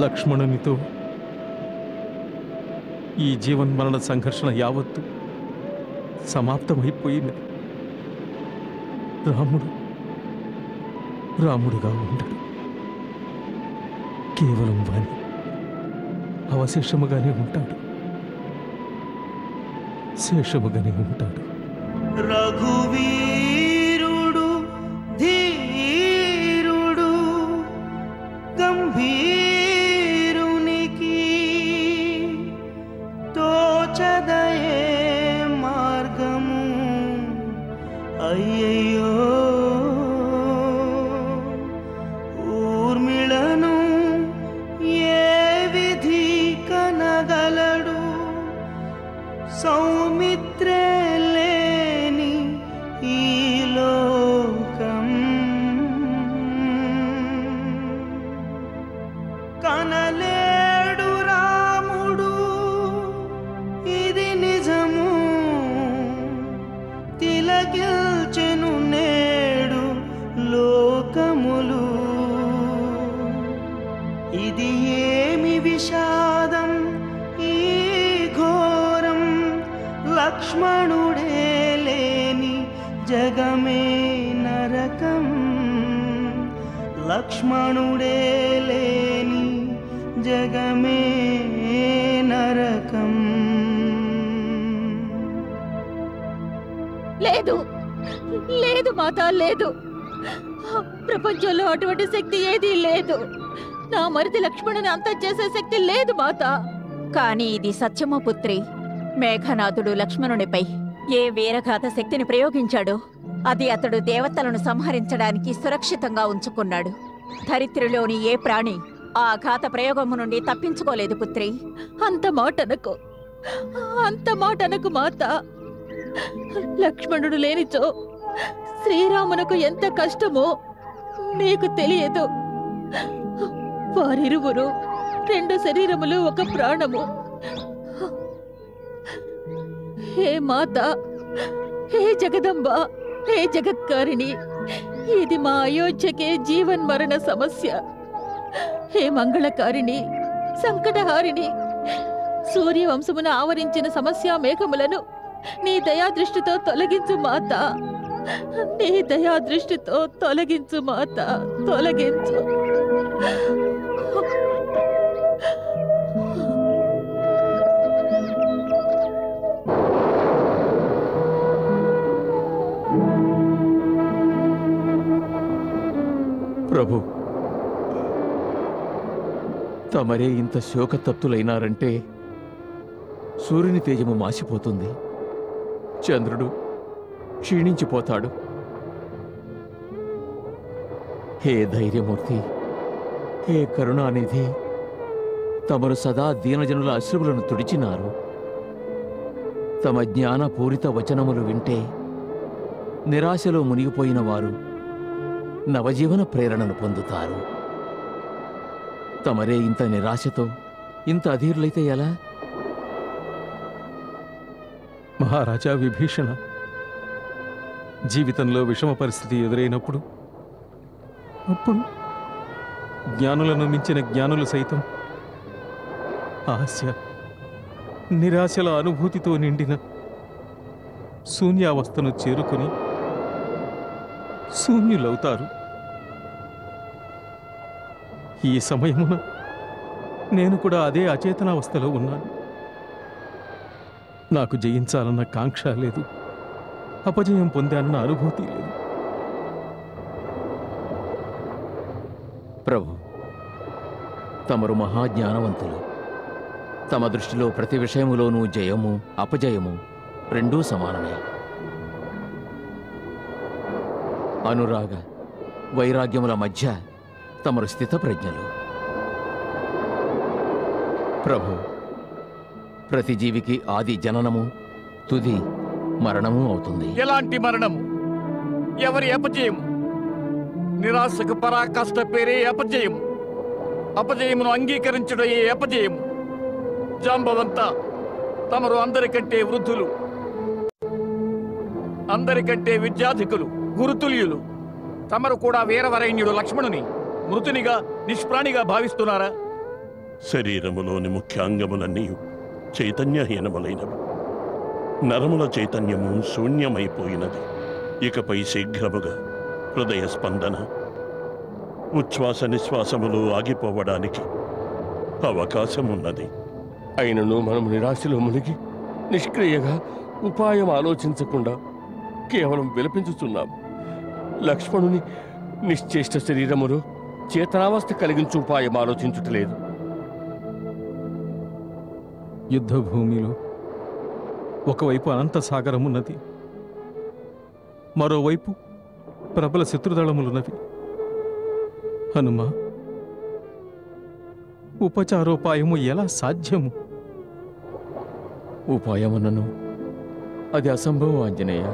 లక్ష్మణునితో ఈ జీవన్మరణ సంఘర్షణ యావత్తు సమాప్తమైపోయినది. రాముడుగా ఉండడు, కేవలం వాణి అవశేషముగానే ఉంటాడు, శేషముగానే ఉంటాడు. రఘువీరుడు ధీరుడు గంభీరునికి తోచదయే మార్గము. అయ్యయ్యో ఊర్మిళను ఏ విధి కనగలడు, సౌమిత్రే లేని ఈ లోకం. కనలేడు రాముడు ఇది నిజము, తిలకిల్చెను నేడు లోకములు. ఇది ఏమి విషాదం ఈ ఘోరం, లక్ష్మణుడే లేని జగమే నరకం. లక్ష్మణుడే లేని జగమే నరకం. లేదు, లేదు మాత, లేదు. ప్రపంచంలో అటువంటి శక్తి ఏదీ లేదు. నా మరిది లక్ష్మణుని అంతం చేసే శక్తి లేదు మాత. కానీ ఇది సత్యమో పుత్రి. మేఘనాథుడు లక్ష్మణునిపై ఏ వీరఘాత శక్తిని ప్రయోగించాడో అది అతడు దేవతలను సంహరించడానికి సురక్షితంగా ఉంచుకున్నాడు. ధరిత్రిలోని ఏ ప్రాణి ఆ ఘాత ప్రయోగము నుండి తప్పించుకోలేదు పుత్రి. అంత మాటనకు మాత. లక్ష్మణుడు లేనిచో శ్రీరామునకు ఎంత కష్టమో నీకు తెలియదు. వారిరువురు 2 శరీరములు 1 ప్రాణము. హే మాత, హే జగదంబ, హే జగత్కారిణి, ఇది మా అయోధ్యకే జీవన్మరణ సమస్య. హే మంగళకారిణి, సంకటహారిణి, సూర్యవంశమును ఆవరించిన సమస్య మేఘములను నీ దయాదృష్టితో తొలగించు మాత. నీ దయాదృష్టితో తొలగించు మాత, తొలగించు. ప్రభు, తమరే ఇంత శోకతప్తులైనారంటే సూర్యుని తేజము మాసిపోతుంది, చంద్రుడు క్షీణించిపోతాడు. హే ధైర్యమూర్తి, హే కరుణానిధి, తమరు సదా దీనజనుల అశ్రువులను తుడిచినారు. తమ జ్ఞానపూరిత వచనములు వింటే నిరాశలో మునిగిపోయిన వారు నవజీవన ప్రేరణను పొందుతారు. తమరే ఇంత నిరాశతో ఇంత అధీరులైతే ఎలా? మహారాజా విభీషణ, జీవితంలో విషమ పరిస్థితి ఎదురైనప్పుడు అప్పుడు జ్ఞానులను మించిన జ్ఞానులు సైతం ఆశ నిరాశల అనుభూతితో నిండిన శూన్యావస్థను చేరుకొని శూన్యులవుతారు. ఈ సమయమున నేను కూడా అదే అచేతనావస్థలో ఉన్నాను. నాకు జయించాలన్న కాంక్ష లేదు, అపజయం పొందానన్న అనుభూతి లేదు. తమరు మహాజ్ఞానవంతులు. తమ దృష్టిలో ప్రతి విషయములోనూ జయము అపజయము రెండూ సమానమే. అనురాగ వైరాగ్యముల మధ్య తమరు స్థితప్రజ్ఞలు. ప్రభు, ప్రతి జీవికి ఆది జననము, తుది మరణము అవుతుంది. ఎలాంటి మరణము? ఎవరి అపజయము? నిరాశకు పరాకాష్ట పేరే అపజయము. అపజయమును అంగీకరించడయే అపజయము. జాంబవంత, తమరు అందరికంటే వృద్ధులు, అందరికంటే విద్యాధికులు, గురుతుల్యులు. తమరు కూడా వీరవరైణ్యుడు లక్ష్మణుని మృతునిగా నిష్ప్రాణిగా భావిస్తున్నారా? శరీరములోని ముఖ్యాంగములన్నీ చైతన్యహీనములైనవి. నరముల చైతన్యము శూన్యమైపోయినది. ఇకపై శీఘ్రముగా హృదయ స్పందన, ఉచ్ఛ్వాస నిశ్వాసములు ఆగిపోవడానికి అవకాశమున్నది. అయినను మనము నిరాశలో మునిగి నిష్క్రియగా ఉపాయం ఆలోచించకుండా కేవలం విలపించుతున్నాము. లక్ష్మణుని నిశ్చేష్ట శరీరములో చేతనావస్థ కలిగించు ఉపాయం ఆలోచించుటలేదు. యుద్ధభూమిలో ఒకవైపు అనంత సాగరమున్నది, మరోవైపు ప్రబల శత్రుదళములున్నవి. హనుమా, ఉపచారోపాయము ఎలా సాధ్యము? ఉపాయమునను అది అసంభవం ఆంజనేయ.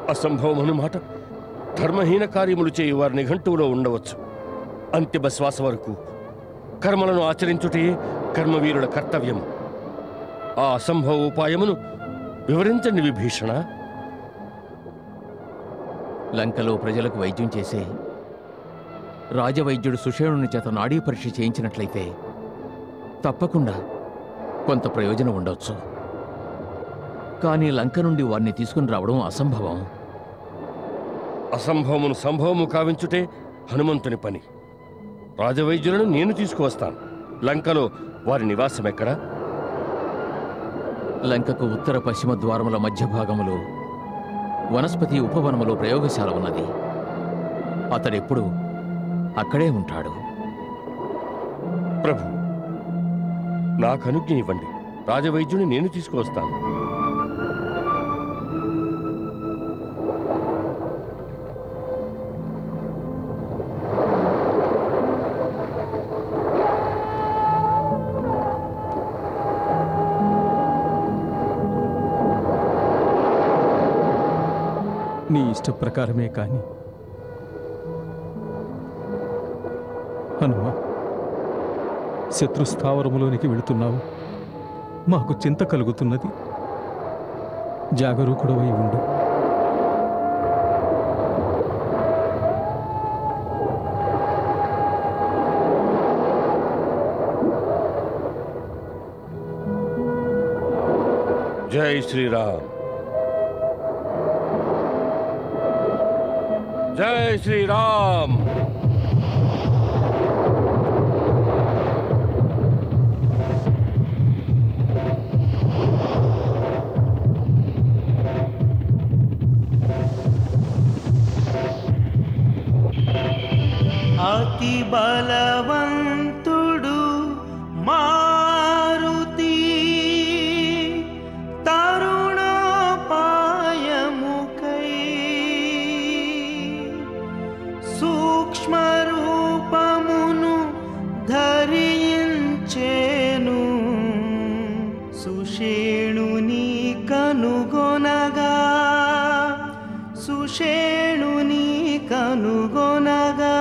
అసంభవమను మాట ధర్మహీన కార్యములు చేయు వారి నిఘంటువులో ఉండవచ్చు. అంతిమ శ్వాస వరకు కర్మలను ఆచరించుటే కర్మవీరుల కర్తవ్యము. ఆ అసంభవ ఉపాయమును వివరించండి విభీషణ. లంకలో ప్రజలకు వైద్యం చేసే రాజవైద్యుడు సుషేణుని చేత నాడీ పరీక్ష చేయించినట్లయితే తప్పకుండా కొంత ప్రయోజనం ఉండవచ్చు. కానీ లంక నుండి వారిని తీసుకుని రావడం అసంభవం. అసంభవమును సంభవము కావించుటే హనుమంతుని పని. రాజవైద్యులను నేను తీసుకువస్తాను. లంకలో వారి నివాసం ఎక్కడా? లంకకు ఉత్తర పశ్చిమ ద్వారముల మధ్య భాగములో వనస్పతి ఉపవనములో ప్రయోగశాల ఉన్నది. అతడెప్పుడు అక్కడే ఉంటాడు. ప్రభు, నాకు అనుజ్ఞ ఇవ్వండి. రాజవైద్యుని నేను తీసుకువస్తాను. నీ ఇష్ట ప్రకారమే కాని హనుమ, శత్రుస్థావరములోనికి వెళుతున్నావు. మాకు చింత కలుగుతున్నది. జాగరూకుడవై ఉండు. జై శ్రీరామ్. జై శ్రీరామ్. అతి బలవంతుడు మారుతి తరుణోపాయముకై సూక్ష్మ రూపమును ధరించేను. సుషేణుని కనుగొనగా సుషేణుని కనుగొనగా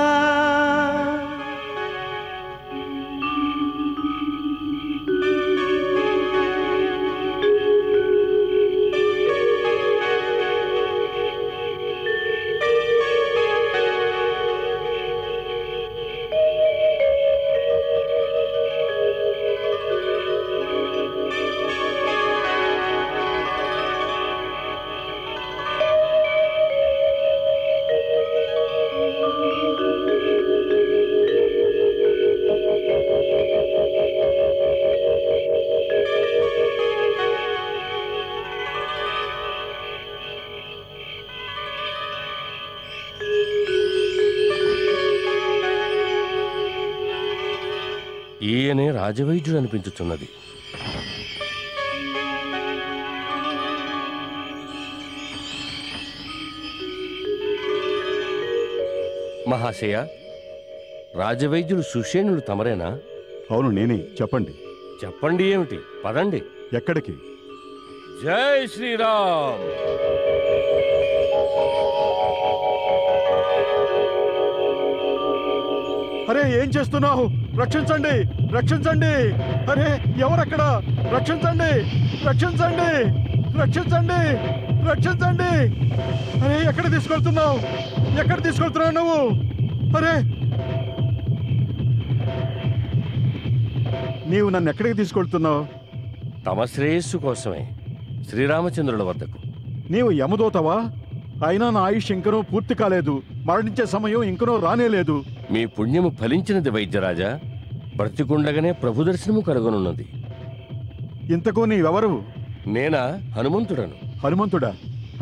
ఈయనే రాజవైద్యుడు అనిపించుచున్నది. మహాశయ, రాజవైద్యుడు సుషేణుడు తమరేనా? అవును, నేనే. చెప్పండి. చెప్పండి ఏమిటి? పదండి. ఎక్కడికి? జై శ్రీరామ్. అరే, ఏం చేస్తున్నావు? రక్షించండి, రక్షించండి! అరే, ఎవరక్కడ? రక్షించండి, రక్షించండి, రక్షించండి, రక్షించండి! అరే, ఎక్కడ తీసుకెళ్తున్నావు? ఎక్కడ తీసుకెళ్తున్నావు నువ్వు? అరే, నీవు నన్ను ఎక్కడికి తీసుకెళ్తున్నావు? తమ శ్రేయస్సు కోసమే, శ్రీరామచంద్రుల వద్దకు. నీవు యమదూతవా? అయినా నా ఆయుష్ ఇంకనూ పూర్తి కాలేదు. మరణించే సమయం ఇంకనూ రానేలేదు. మీ పుణ్యము ఫలించినది వైద్యరాజా. బ్రతికుండగానే ప్రభు దర్శనము కలుగనున్నది. ఇంతకు నీవెవరు? నేనా? హనుమంతుడను. హనుమంతుడా?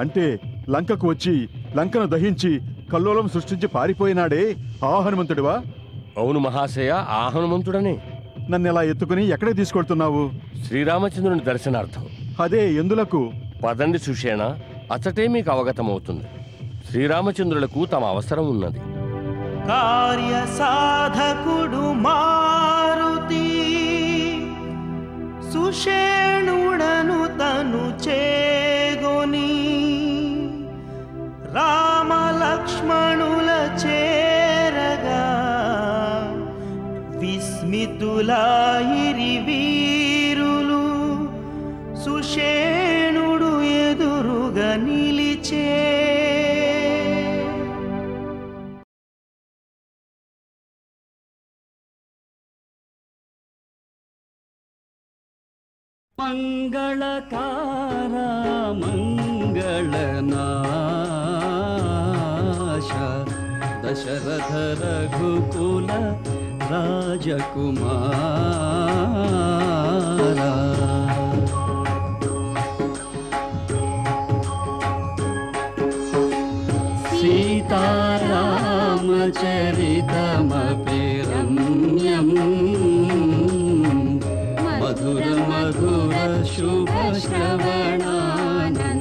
అంటే లంకకు వచ్చి లంకను దహించి కల్లోలం సృష్టించి పారిపోయినాడే ఆ హనుమంతుడివా? అవును మహాశయ, ఆ హనుమంతుడనే. నన్ను ఇలా ఎత్తుకుని ఎక్కడికి తీసుకెళ్తున్నావు? శ్రీరామచంద్రుని దర్శనార్థం. అదే ఎందులకు? పదండి సుషేణ, అచ్చటే మీకు అవగతమవుతుంది. శ్రీరామచంద్రులకు తమ అవసరం ఉన్నది. కార్య సాధకుడు మారుతి సుషేణుడను తను చేగొని రామ లక్ష్మణుల చేరగా విస్మితులాయిరి వీరులు సుషేణుడు ఎదురుగా నిలిచే. మంగళకార మంగళనాశ దశరథ రఘుకుల రాజకుమార సీతారామచరితమపి రమ్యం మధుర మధుర శుభ శ్రవణానందం